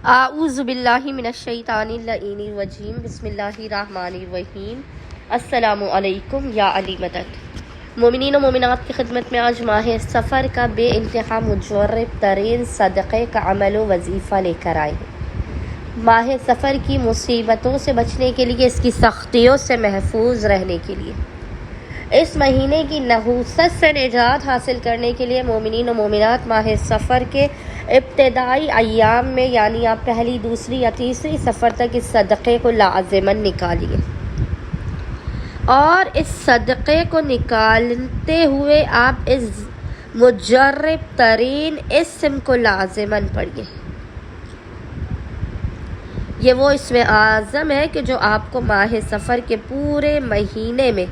اعوذ باللہ من الشیطان اللعین الرجیم بسم اللہ الرحمن الرحیم۔ السلام علیکم یا علی مدد۔ مومنین و مومنات کی خدمت میں آج ماہ سفر کا بے انتہا مجرب ترین صدقے کا عمل و وظیفہ لے کر آئے ہیں۔ ماہ سفر کی مصیبتوں سے بچنے کے لیے، اس کی سختیوں سے محفوظ رہنے کے لیے، اس مہینے کی نحوست سے نجات حاصل کرنے کے لیے مومنین و مومنات ماہ سفر کے ابتدائی ایام میں، یعنی آپ پہلی، دوسری یا تیسری سفر تک اس صدقے کو لازماً نکالیے، اور اس صدقے کو نکالتے ہوئے آپ اس مجرب ترین اسم کو لازماً پڑھیے۔ یہ وہ اسم اعظم ہے کہ جو آپ کو ماہ سفر کے پورے مہینے میں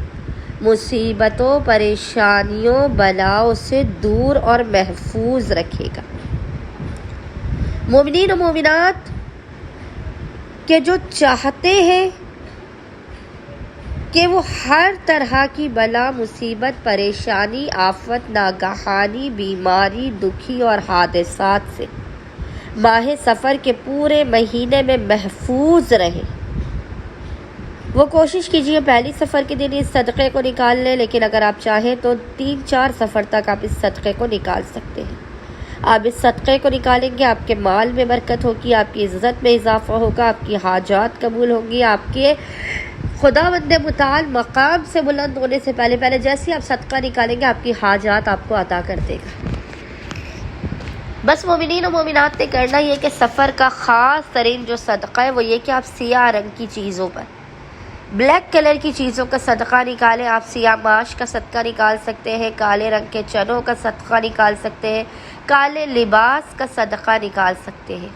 مصیبتوں، پریشانیوں، بلاؤں سے دور اور محفوظ رکھے گا۔ مومنین و مومنات کہ جو چاہتے ہیں کہ وہ ہر طرح کی بلا، مصیبت، پریشانی، آفت، ناگہانی، بیماری، دکھی اور حادثات سے ماہ سفر کے پورے مہینے میں محفوظ رہے، وہ کوشش کیجیے پہلی سفر کے دن اس صدقے کو نکال لیں، لیکن اگر آپ چاہیں تو 3-4 سفر تک آپ اس صدقے کو نکال سکتے ہیں۔ آپ اس صدقے کو نکالیں گے، آپ کے مال میں برکت ہوگی، آپ کی عزت میں اضافہ ہوگا، آپ کی حاجات قبول ہوں گی، آپ کے خداوند متعال مقام سے بلند ہونے سے پہلے جیسے آپ صدقہ نکالیں گے، آپ کی حاجات آپ کو عطا کر دے گا۔ بس مومنین و مومنات نے کرنا یہ کہ سفر کا خاص ترین جو صدقہ ہے وہ یہ کہ آپ سیاہ رنگ کی چیزوں پر، بلیک کلر کی چیزوں کا صدقہ نکالیں۔ آپ سیاہ ماش کا صدقہ نکال سکتے ہیں، کالے رنگ کے چنوں کا صدقہ نکال سکتے ہیں، کالے لباس کا صدقہ نکال سکتے ہیں،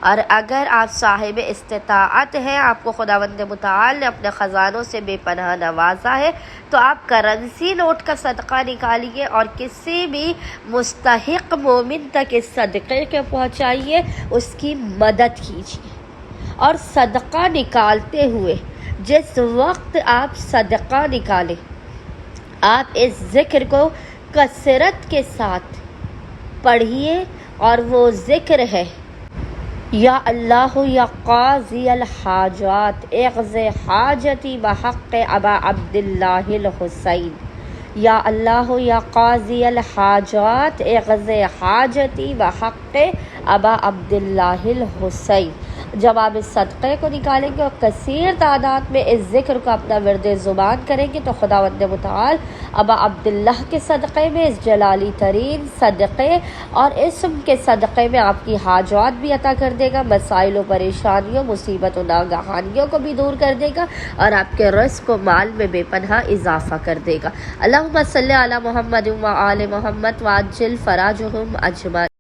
اور اگر آپ صاحب استطاعت ہیں، آپ کو خداوند متعال نے اپنے خزانوں سے بے پناہ نوازا ہے، تو آپ کرنسی نوٹ کا صدقہ نکالیے اور کسی بھی مستحق مومن تک اس صدقے کو پہنچائیے، اس کی مدد کیجیے۔ اور صدقہ نکالتے ہوئے جس وقت آپ صدقہ نکالیں، آپ اس ذکر کو کثرت کے ساتھ پڑھیے، اور وہ ذکر ہے: یا اللہ یا قاضی الحاجات اقض حاجتی بحق ابا عبداللہ الحسین۔ یا اللہ یا قاضی الحاجات اقض حاجتی بحق ابا عبداللہ الحسین۔ جب آپ اس صدقے کو نکالیں گے اور کثیر تعداد میں اس ذکر کو اپنا ورد زبان کریں گے، تو خداوند متعال ابا عبداللہ کے صدقے میں، اس جلالی ترین صدقے اور اسم کے صدقے میں آپ کی حاجات بھی عطا کر دے گا، مسائل و پریشانیوں، مصیبت و ناگہانیوں کو بھی دور کر دے گا، اور آپ کے رزق و مال میں بے پناہ اضافہ کر دے گا۔ اللہم صلی علی محمد و آل محمد وعجل فراجہم اجمعین۔